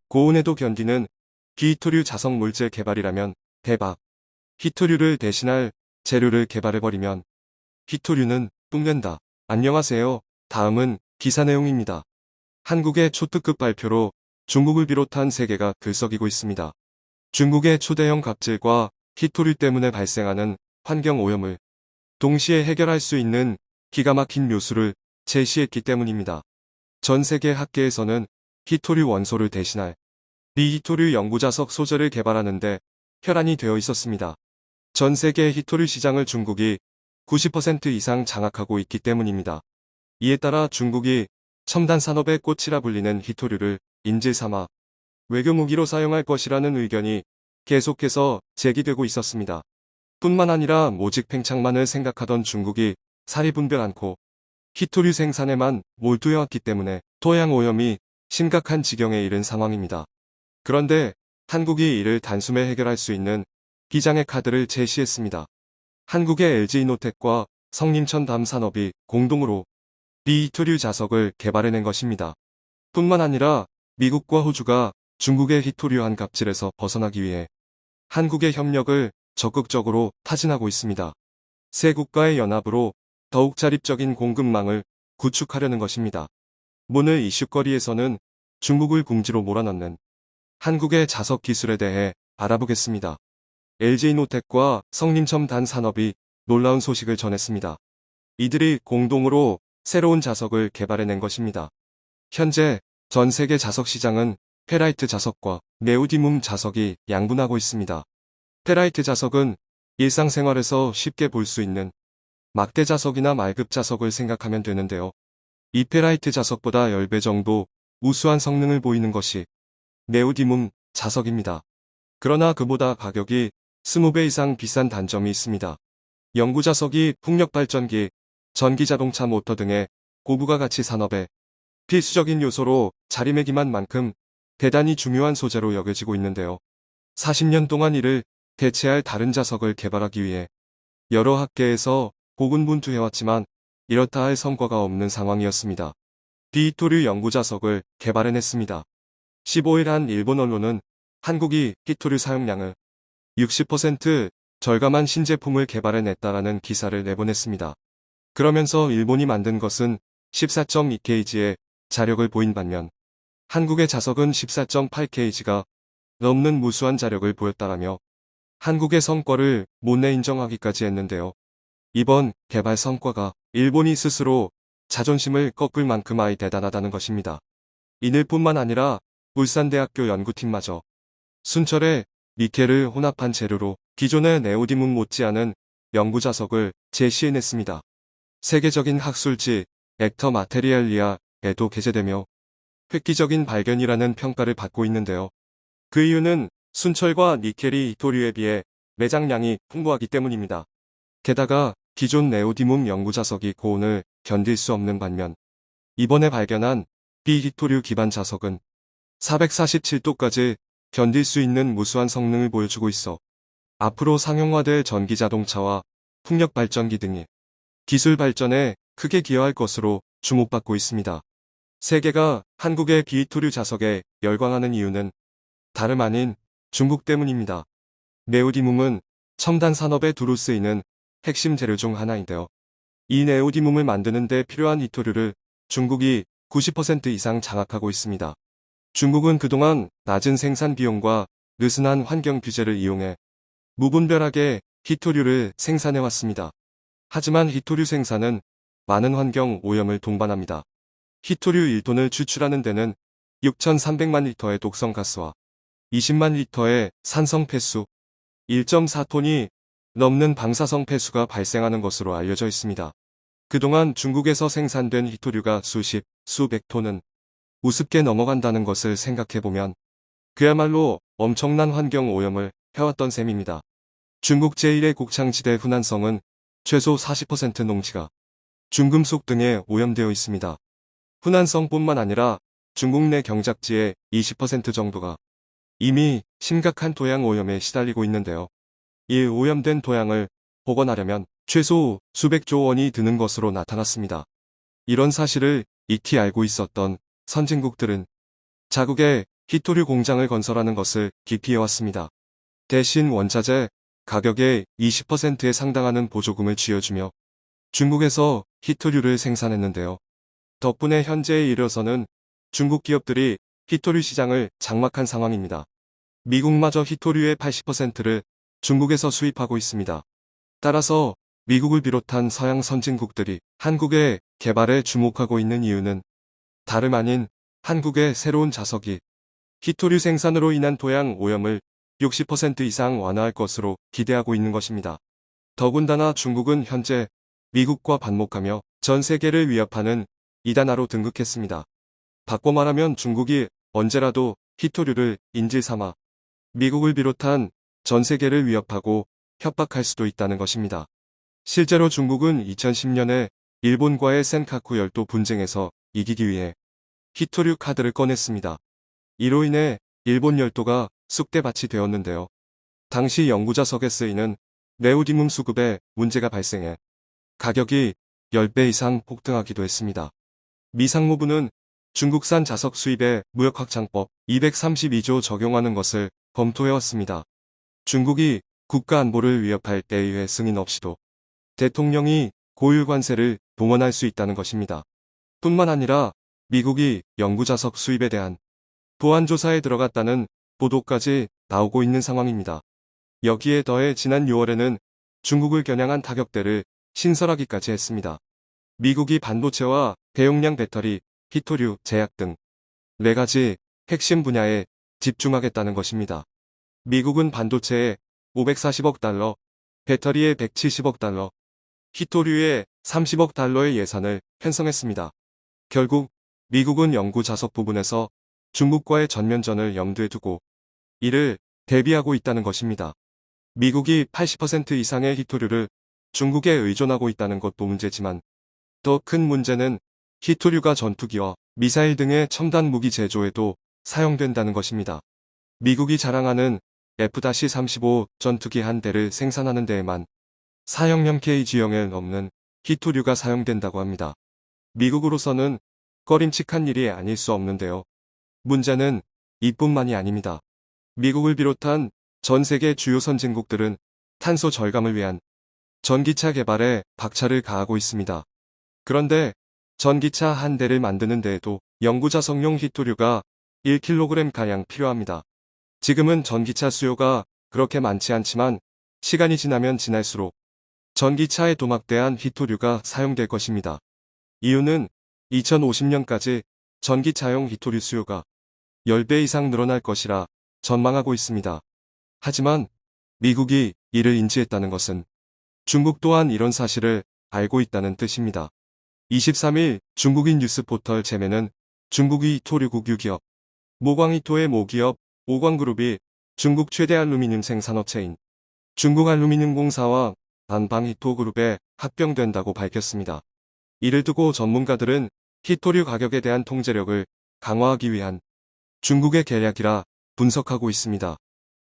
고온에도 견디는 비히토류 자석 물질 개발이라면 대박. 히토류를 대신할 재료를 개발해버리면 히토류는 뚱된다. 안녕하세요. 다음은 기사 내용입니다. 한국의 초특급 발표로 중국을 비롯한 세계가 들썩이고 있습니다. 중국의 초대형 갑질과 히토류 때문에 발생하는 환경 오염을 동시에 해결할 수 있는 기가 막힌 묘수를 제시했기 때문입니다. 전 세계 학계에서는 히토류 원소를 대신할 비히토류 연구자석 소재를 개발하는데 혈안이 되어 있었습니다. 전 세계 히토류 시장을 중국이 90% 이상 장악하고 있기 때문입니다. 이에 따라 중국이 첨단 산업의 꽃이라 불리는 히토류를 인질 삼아 외교무기로 사용할 것이라는 의견이 계속해서 제기되고 있었습니다. 뿐만 아니라 모직 팽창만을 생각하던 중국이 사리 분별 않고 히토류 생산에만 몰두해왔기 때문에 토양 오염이 심각한 지경에 이른 상황입니다. 그런데 한국이 이를 단숨에 해결할 수 있는 비장의 카드를 제시했습니다. 한국의 LG이노텍과 성림천담산업이 공동으로 비히토류 자석을 개발해낸 것입니다. 뿐만 아니라 미국과 호주가 중국의 히토류한 갑질에서 벗어나기 위해 한국의 협력을 적극적으로 타진하고 있습니다. 세 국가의 연합으로 더욱 자립적인 공급망을 구축하려는 것입니다. 오늘 이슈거리에서는 중국을 궁지로 몰아넣는 한국의 자석 기술에 대해 알아보겠습니다. LG이노텍과 성림첨단산업이 놀라운 소식을 전했습니다. 이들이 공동으로 새로운 자석을 개발해낸 것입니다. 현재 전 세계 자석 시장은 페라이트 자석과 네오디뒻 자석이 양분하고 있습니다. 페라이트 자석은 일상생활에서 쉽게 볼 수 있는 막대 자석이나 말급 자석을 생각하면 되는데요. 이 페라이트 자석보다 10배 정도 우수한 성능을 보이는 것이 네오디뒻 자석입니다. 그러나 그보다 가격이 20배 이상 비싼 단점이 있습니다. 연구 자석이 풍력 발전기, 전기자동차 모터 등의 고부가 가치 산업에 필수적인 요소로 자리매김한 만큼 대단히 중요한 소재로 여겨지고 있는데요. 40년 동안 이를 대체할 다른 자석을 개발하기 위해 여러 학계에서 고군분투해왔지만 이렇다 할 성과가 없는 상황이었습니다. 비히토류 연구 자석을 개발해냈습니다. 15일 한 일본 언론은 한국이 히토류 사용량을 60% 절감한 신제품을 개발해냈다라는 기사를 내보냈습니다. 그러면서 일본이 만든 것은 14.2kg의 자력을 보인 반면 한국의 자석은 14.8kg가 넘는 무수한 자력을 보였다라며 한국의 성과를 못내 인정하기까지 했는데요. 이번 개발 성과가 일본이 스스로 자존심을 꺾을 만큼 아이 대단하다는 것입니다. 이들 뿐만 아니라 울산대학교 연구팀마저 순철의 니켈을 혼합한 재료로 기존의 네오디뒻 못지않은 연구 자석을 제시해냈습니다. 세계적인 학술지 액터 마테리알리아에도 게재되며 획기적인 발견이라는 평가를 받고 있는데요. 그 이유는 순철과 니켈이 히토류에 비해 매장량이 풍부하기 때문입니다. 게다가 기존 네오디뒻 연구 자석이 고온을 견딜 수 없는 반면 이번에 발견한 비히토류 기반 자석은 447도까지 견딜 수 있는 무수한 성능을 보여주고 있어 앞으로 상용화될 전기자동차와 풍력발전기 등의 기술 발전에 크게 기여할 것으로 주목받고 있습니다. 세계가 한국의 비히토류 자석에 열광하는 이유는 다름 아닌 중국 때문입니다. 네오디뒻은 첨단 산업에 두루 쓰이는 핵심 재료 중 하나인데요. 이 네오디뒻을 만드는 데 필요한 히토류를 중국이 90% 이상 장악하고 있습니다. 중국은 그동안 낮은 생산 비용과 느슨한 환경 규제를 이용해 무분별하게 히토류를 생산해왔습니다. 하지만 히토류 생산은 많은 환경 오염을 동반합니다. 히토류 1톤을 추출하는 데는 6,300만 리터의 독성 가스와 20만 리터의 산성 폐수, 1.4톤이 넘는 방사성 폐수가 발생하는 것으로 알려져 있습니다. 그동안 중국에서 생산된 히토류가 수십, 수백 톤은 우습게 넘어간다는 것을 생각해보면 그야말로 엄청난 환경 오염을 해왔던 셈입니다. 중국 제1의 곡창지대 후난성은 최소 40% 농지가 중금속 등에 오염되어 있습니다. 후난성뿐만 아니라 중국 내 경작지의 20% 정도가 이미 심각한 토양 오염에 시달리고 있는데요. 이 오염된 토양을 복원하려면 최소 수백조 원이 드는 것으로 나타났습니다. 이런 사실을 익히 알고 있었던 선진국들은 자국에 히토류 공장을 건설하는 것을 기피해왔습니다. 대신 원자재 가격의 20%에 상당하는 보조금을 쥐어주며 중국에서 히토류를 생산했는데요. 덕분에 현재에 이르러서는 중국 기업들이 히토류 시장을 장악한 상황입니다. 미국마저 히토류의 80%를 중국에서 수입하고 있습니다. 따라서 미국을 비롯한 서양 선진국들이 한국의 개발에 주목하고 있는 이유는 다름 아닌 한국의 새로운 자석이 히토류 생산으로 인한 토양 오염을 60% 이상 완화할 것으로 기대하고 있는 것입니다. 더군다나 중국은 현재 미국과 반목하며 전 세계를 위협하는 이단아로 등극했습니다. 바꿔 말하면 중국이 언제라도 히토류를 인질 삼아 미국을 비롯한 전 세계를 위협하고 협박할 수도 있다는 것입니다. 실제로 중국은 2010년에 일본과의 센카쿠 열도 분쟁에서 이기기 위해 히토류 카드를 꺼냈습니다. 이로 인해 일본 열도가 쑥대밭이 되었는데요. 당시 연구자석에 쓰이는 네오디뒻 수급에 문제가 발생해 가격이 10배 이상 폭등하기도 했습니다. 미 상무부는 중국산 자석 수입에 무역확장법 232조 적용하는 것을 검토해왔습니다. 중국이 국가 안보를 위협할 때의 승인 없이도 대통령이 고율 관세를 동원할 수 있다는 것입니다. 뿐만 아니라 미국이 연구자석 수입에 대한 보안 조사에 들어갔다는 보도까지 나오고 있는 상황입니다. 여기에 더해 지난 6월에는 중국을 겨냥한 타격대를 신설하기까지 했습니다. 미국이 반도체와 대용량 배터리, 히토류, 제약 등 4가지 핵심 분야에 집중하겠다는 것입니다. 미국은 반도체에 540억 달러, 배터리에 170억 달러, 히토류에 30억 달러의 예산을 편성했습니다. 결국 미국은 연구 자석 부분에서 중국과의 전면전을 염두에 두고 이를 대비하고 있다는 것입니다. 미국이 80% 이상의 히토류를 중국에 의존하고 있다는 것도 문제지만 더 큰 문제는 히토류가 전투기와 미사일 등의 첨단 무기 제조에도 사용된다는 것입니다. 미국이 자랑하는 F-35 전투기 한 대를 생산하는 데에만 4형용 KG형에 넘는 히토류가 사용된다고 합니다. 미국으로서는 꺼림칙한 일이 아닐 수 없는데요. 문제는 이뿐만이 아닙니다. 미국을 비롯한 전 세계 주요 선진국들은 탄소 절감을 위한 전기차 개발에 박차를 가하고 있습니다. 그런데 전기차 한 대를 만드는 데에도 연구자석용 히토류가 1kg가량 필요합니다. 지금은 전기차 수요가 그렇게 많지 않지만 시간이 지나면 지날수록 전기차에 도막대한 히토류가 사용될 것입니다. 이유는 2050년까지 전기차용 히토류 수요가 10배 이상 늘어날 것이라 전망하고 있습니다. 하지만 미국이 이를 인지했다는 것은 중국 또한 이런 사실을 알고 있다는 뜻입니다. 23일 중국인 뉴스 포털 제메는 중국의 히토류 국유기업 모광히토의 모기업 오광그룹이 중국 최대 알루미늄 생산업체인 중국알루미늄공사와 반방히토그룹에 합병된다고 밝혔습니다. 이를 두고 전문가들은 히토류 가격에 대한 통제력을 강화하기 위한 중국의 계략이라 분석하고 있습니다.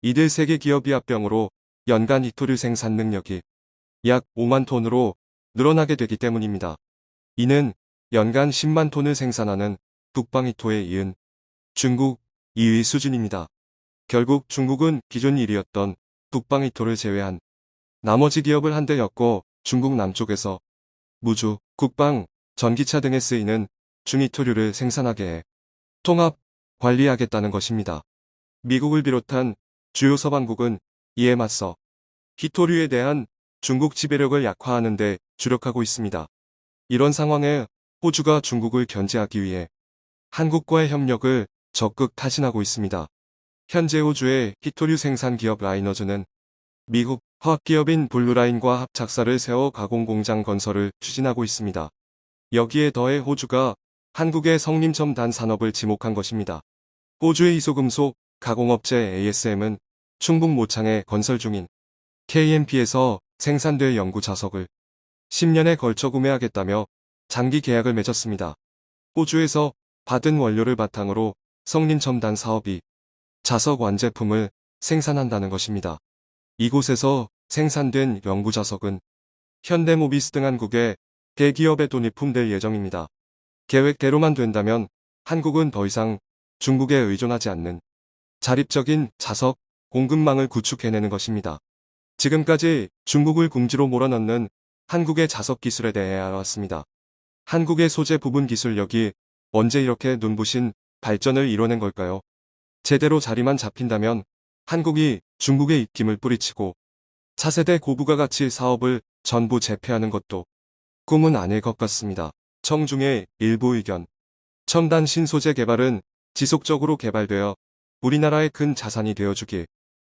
이들 세계 기업이 합병으로 연간 히토류 생산 능력이 약 5만 톤으로 늘어나게 되기 때문입니다. 이는 연간 10만 톤을 생산하는 북방히토에 이은 중국 2위 수준입니다. 결국 중국은 기존 1위였던 북방히토를 제외한 나머지 기업을 한데 엮고 중국 남쪽에서 무주, 국방, 전기차 등에 쓰이는 중히토류를 생산하게 해 통합, 관리하겠다는 것입니다. 미국을 비롯한 주요 서방국은 이에 맞서 히토류에 대한 중국 지배력을 약화하는 데 주력하고 있습니다. 이런 상황에 호주가 중국을 견제하기 위해 한국과의 협력을 적극 타진하고 있습니다. 현재 호주의 히토류 생산 기업 라이너즈는 미국 화학기업인 블루라인과 합작사를 세워 가공공장 건설을 추진하고 있습니다. 여기에 더해 호주가 한국의 성림첨단 산업을 지목한 것입니다. 호주의 이소금속 가공업체 ASM은 충북 모창에 건설 중인 KMP에서 생산될 연구 자석을 10년에 걸쳐 구매하겠다며 장기 계약을 맺었습니다. 호주에서 받은 원료를 바탕으로 성림첨단 사업이 자석 완제품을 생산한다는 것입니다. 이곳에서 생산된 연구 자석은 현대모비스 등 한국의 대기업에 도입품될 예정입니다. 계획대로만 된다면 한국은 더 이상 중국에 의존하지 않는 자립적인 자석 공급망을 구축해내는 것입니다. 지금까지 중국을 궁지로 몰아넣는 한국의 자석 기술에 대해 알아왔습니다. 한국의 소재 부분 기술력이 언제 이렇게 눈부신 발전을 이뤄낸 걸까요? 제대로 자리만 잡힌다면 한국이 중국의 입김을 뿌리치고 차세대 고부가 가치 사업을 전부 제패하는 것도 꿈은 아닐 것 같습니다. 청중의 일부 의견. 첨단 신소재 개발은 지속적으로 개발되어 우리나라의 큰 자산이 되어주길.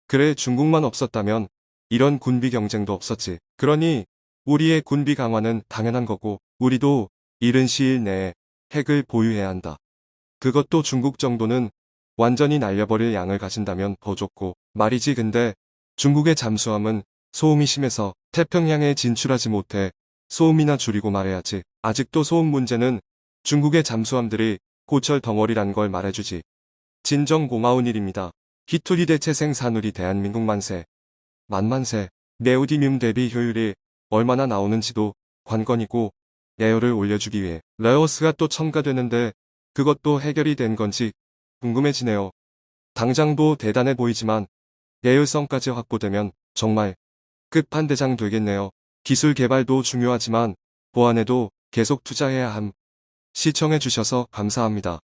그래 중국만 없었다면 이런 군비 경쟁도 없었지. 그러니 우리의 군비 강화는 당연한 거고 우리도 이른 시일 내에 핵을 보유해야 한다. 그것도 중국 정도는 완전히 날려버릴 양을 가진다면 더 좋고 말이지. 근데 중국의 잠수함은 소음이 심해서 태평양에 진출하지 못해 소음이나 줄이고 말해야지. 아직도 소음 문제는 중국의 잠수함들이 고철 덩어리란 걸 말해주지. 진정 고마운 일입니다. 히토리 대체 생산율이 대한민국 만만세. 네오디뮴 대비 효율이 얼마나 나오는지도 관건이고 레어를 올려주기 위해 레어스가 또 첨가되는데 그것도 해결이 된 건지 궁금해지네요. 당장도 대단해 보이지만 예율성까지 확보되면 정말 끝판대장 되겠네요. 기술 개발도 중요하지만 보안에도 계속 투자해야 함. 시청해주셔서 감사합니다.